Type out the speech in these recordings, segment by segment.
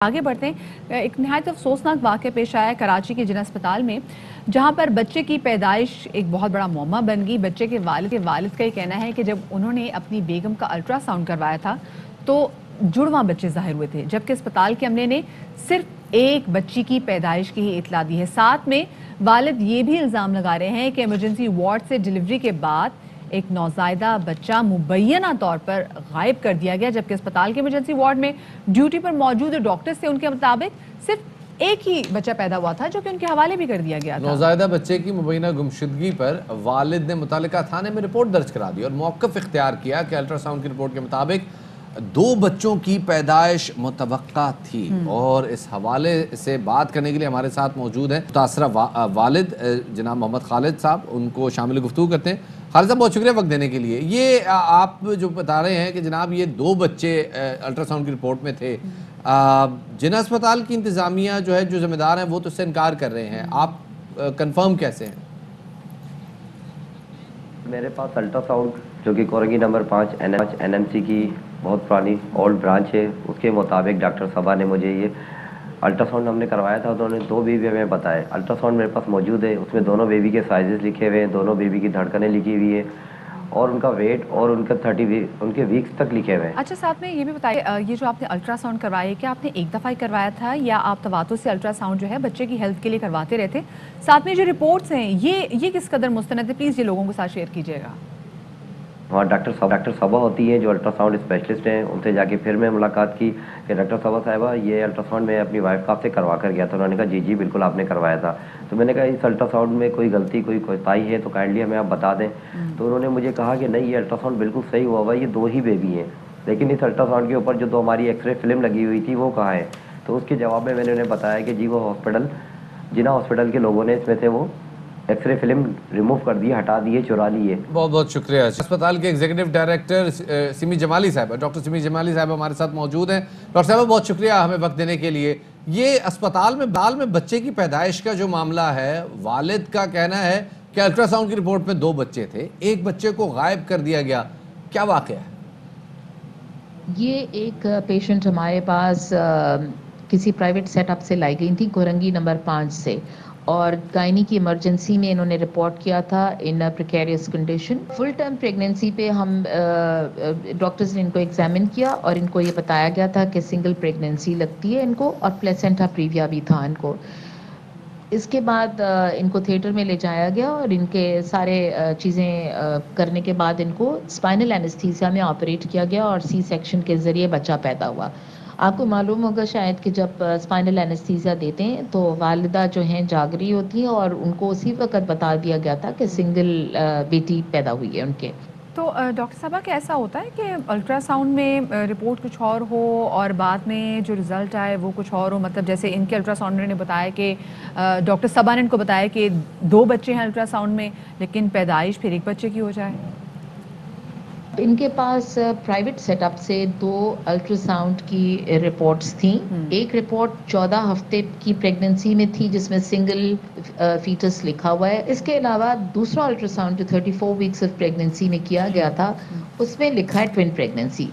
آگے بڑھتے ہیں. ایک نہایت افسوسناک واقعہ پیش آیا ہے کراچی کے جن اسپتال میں, جہاں پر بچے کی پیدائش ایک بہت بڑا معمہ بن گئی. بچے کے والد کا یہ کہنا ہے کہ جب انہوں نے اپنی بیگم کا الٹرا ساؤنڈ کروایا تھا تو جڑواں بچے ظاہر ہوئے تھے, جبکہ اسپتال کے عملے نے صرف ایک بچی کی پیدائش کی ہی اطلاع دی ہے. ساتھ میں والد یہ بھی الزام لگا رہے ہیں کہ ایمرجنسی وارڈ سے ڈلیوری کے بعد ایک نوزائیدہ بچہ مبینہ طور پر غائب کر دیا گیا, جبکہ اسپتال کے ایمرجنسی وارڈ میں ڈیوٹی پر موجود ڈاکٹر سے ان کے مطابق صرف ایک ہی بچہ پیدا ہوا تھا, جو کہ ان کے حوالے بھی کر دیا گیا تھا. نوزائیدہ بچے کی مبینہ گمشدگی پر والد نے متعلقہ تھانے میں رپورٹ درج کرا دی اور موقف اختیار کیا کہ الٹرا ساؤنڈ کی رپورٹ کے مطابق 2 بچوں کی پیدائش متوقع تھی. اور اس حوالے سے بات کرنے کے لیے ہمارے ساتھ موجود ہیں متاثرہ والد جناب محمد خالد صاحب, ان کو شامل گفتگو کرتے ہیں. خالد صاحب بہت شکریہ وقت دینے کے لیے. یہ آپ جو بتا رہے ہیں کہ جناب یہ 2 بچے الٹرا ساؤنڈ کی رپورٹ میں تھے, جنہ اسپتال کی انتظامیہ جو ہے, جو ذمہ دار ہیں, وہ تو اس سے انکار کر رہے ہیں, آپ کنفرم کیسے ہیں؟ میرے پاس الٹرا ساؤنڈ جو کہ Korangi number 5 N M C کی بہت پرانی اولڈ برانچ ہے, اس کے مطابق ڈاکٹر صاحبہ نے مجھے یہ الٹرا ساؤنڈ ہم نے کروایا تھا, تو انہوں نے 2 بیبی ہمیں بتائے. الٹرا ساؤنڈ میرے پاس موجود ہے, اس میں دونوں بیبی کے سائزز لکھے ہوئے ہیں, دونوں بیبی کی دھڑکنیں لکھی ہوئی ہے اور ان کا ویٹ اور ان کا 30 ان کے ویکس تک لکھے ہوئے ہیں. اچھا, ساتھ میں یہ بھی بتائیے, یہ جو آپ نے الٹرا ساؤنڈ کروایا, کیا آپ نے ایک دفعہ ہی کروایا تھا یا آپ تواتر سے الٹرا ساؤنڈ جو ہے بچے کی ہیلتھ کے لیے کرواتے رہتے؟ ساتھ میں جو رپورٹس ہیں یہ کس قدر مستند ہے, پلیز یہ لوگوں کے ساتھ شیئر کیجیے گا. وہاں ڈاکٹر صاحبہ ہوتی ہیں جو الٹرا ساؤنڈ اسپیشلسٹ ہیں, ان سے جا کے پھر میں ملاقات کی کہ ڈاکٹر صاحبہ یہ الٹرا ساؤنڈ میں اپنی وائف کا آپ سے کروا کر گیا تھا. انہوں نے کہا جی بالکل آپ نے کروایا تھا. تو میں نے کہا اس الٹرا ساؤنڈ میں کوئی غلطی کوئی کوتاہی ہے تو کائنڈلی ہمیں آپ بتا دیں. تو انہوں نے مجھے کہا کہ نہیں, یہ الٹرا ساؤنڈ بالکل صحیح ہوا ہوا, یہ 2 ہی بیبی ہیں, لیکن اس الٹرا ساؤنڈ کے اوپر جو 2 ہماری ایکس رے فلم لگی ہوئی تھی وہ کہاں ہے. تو اس کے جواب میں نے انہیں بتایا کہ جی وہ جنہ ہاسپٹل کے لوگوں نے اس میں سے وہ ایکس رے فلم ریموو کر دی, ہٹا دیے, چرا لیے. بہت بہت شکریہ. اسپتال کے ایگزیکٹو ڈائریکٹر سمی جمالی صاحب, ڈاکٹر سمی جمالی صاحب ہمارے ساتھ موجود ہیں. ڈاکٹر صاحب بہت شکریہ ہمیں وقت دینے کے لیے. یہ اسپتال میں بچے کی پیدائش کا جو معاملہ ہے, والد کا کہنا ہے کہ الٹرا ساؤنڈ کی رپورٹ میں 2 بچے تھے, ایک بچے کو غائب کر دیا گیا, کیا واقعہ ہے؟ یہ ایک پیشنٹ ہمارے پاس کسی پرائیویٹ سیٹ اپ سے لائی گئی تھی کورنگی نمبر 5 سے, اور گائنی کی ایمرجنسی میں انہوں نے رپورٹ کیا تھا ان پریکیریس کنڈیشن. فل ٹرم پریگنینسی پہ ہم ڈاکٹرز نے ان کو ایگزامن کیا اور ان کو یہ بتایا گیا تھا کہ سنگل پریگنینسی لگتی ہے ان کو, اور پلیسنٹا پریویا بھی تھا ان کو. اس کے بعد ان کو تھیٹر میں لے جایا گیا اور ان کے سارے چیزیں کرنے کے بعد ان کو اسپائنل اینستھیسیا میں آپریٹ کیا گیا اور سی سیکشن کے ذریعے بچہ پیدا ہوا. آپ کو معلوم ہوگا شاید کہ جب اسپائنل اینستھیسیا دیتے ہیں تو والدہ جو ہیں جاگ رہی ہوتی ہیں, اور ان کو اسی وقت بتا دیا گیا تھا کہ سنگل بیٹی پیدا ہوئی ہے ان کے. تو ڈاکٹر صاحبہ کیا ایسا ہوتا ہے کہ الٹرا ساؤنڈ میں رپورٹ کچھ اور ہو اور بعد میں جو رزلٹ آئے وہ کچھ اور ہو؟ مطلب جیسے ان کے الٹرا ساؤنڈر نے بتایا کہ ڈاکٹر صاحبہ نے ان کو بتایا کہ 2 بچے ہیں الٹرا ساؤنڈ میں, لیکن پیدائش پھر 1 بچے کی ہو جائے. ان کے پاس پرائیویٹ سیٹ اپ سے 2 الٹرا ساؤنڈ کی رپورٹس تھیں. ایک رپورٹ 14 ہفتے کی پریگننسی میں تھی جس میں سنگل فیٹس لکھا ہوا ہے. اس کے علاوہ دوسرا الٹرا ساؤنڈ جو 34 ویکس آف پریگننسی میں کیا گیا تھا اس میں لکھا ہے ٹوین پریگننسی.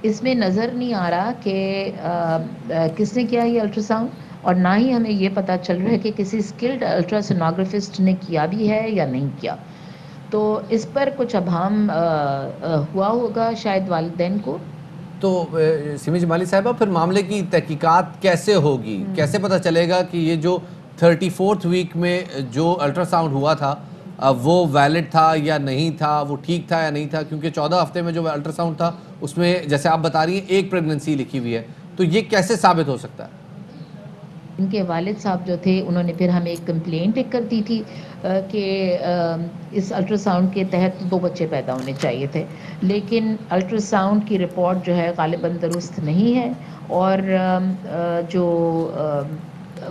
اس میں نظر نہیں آ رہا کہ کس نے کیا یہ الٹرا ساؤنڈ, اور نہ ہی ہمیں یہ پتہ چل رہا ہے کہ کسی اسکلڈ الٹرا سونوگرافسٹ نے کیا بھی ہے یا نہیں کیا. تو اس پر کچھ ابہام ہوا ہوگا شاید والدین کو. تو سمی جمالی صاحبہ پھر معاملے کی تحقیقات کیسے ہوگی, کیسے پتہ چلے گا کہ یہ جو 34th ویک میں جو الٹرا ساؤنڈ ہوا تھا وہ ویلڈ تھا یا نہیں تھا, وہ ٹھیک تھا یا نہیں تھا؟ کیونکہ 14 ہفتے میں جو الٹرا ساؤنڈ تھا اس میں جیسے آپ بتا رہی ہیں 1 پریگننسی لکھی ہوئی ہے, تو یہ کیسے ثابت ہو سکتا ہے؟ ان کے والد صاحب جو تھے انہوں نے پھر ہمیں ایک کمپلینٹ لکھ کر دی تھی کہ اس الٹرا ساؤنڈ کے تحت 2 بچے پیدا ہونے چاہیے تھے, لیکن الٹرا ساؤنڈ کی رپورٹ جو ہے غالباً درست نہیں ہے. اور جو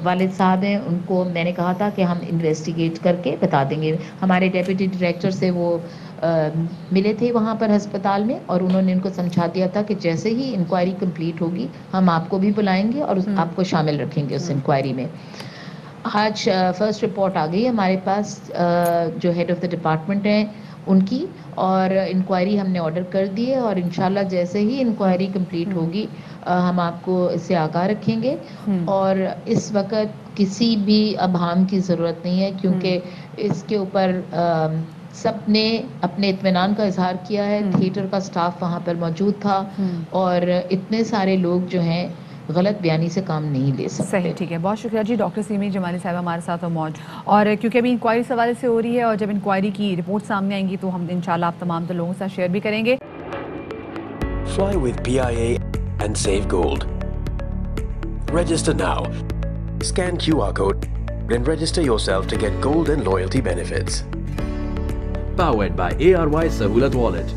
والد صاحب ہیں ان کو میں نے کہا تھا کہ ہم انویسٹیگیٹ کر کے بتا دیں گے. ہمارے ڈیپٹی ڈائریکٹر سے وہ ملے تھے وہاں پر ہسپتال میں, اور انہوں نے ان کو سمجھا دیا تھا کہ جیسے ہی انکوائری کمپلیٹ ہوگی ہم آپ کو بھی بلائیں گے اور آپ کو شامل رکھیں گے اس انکوائری میں. آج فرسٹ رپورٹ آ گئی ہمارے پاس, جو ہیڈ آف دا ڈپارٹمنٹ ہیں ان کی, اور انکوائری ہم نے آرڈر کر دی ہے, اور انشاءاللہ جیسے ہی انکوائری کمپلیٹ ہوگی ہم آپ کو اس سے آگاہ رکھیں گے. اور اس وقت کسی بھی ابہام کی ضرورت نہیں ہے, کیونکہ اس کے اوپر سب نے اپنے اطمینان کا اظہار کیا ہے. تھیٹر کا سٹاف وہاں پر موجود تھا, اور اتنے سارے لوگ جو ہیں غلط بیانی سے کام نہیں لے سکتے. صحیح, ٹھیک ہے, بہت شکریہ جی. ڈاکٹر سیمی جمالی صاحبہ ہمارے ساتھ اور کیونکہ ابھی انکوائری اس حوالے سے ہو رہی ہے, اور جب انکوائری کی رپورٹ سامنے آئیں گی تو ہم انشاءاللہ آپ تمام لوگوں کے ساتھ شیئر بھی کریں گے. Fly with PIA and save gold. Register now. Scan QR code and register yourself to get gold and loyalty benefits. Powered by ARY Sahulat Wallet.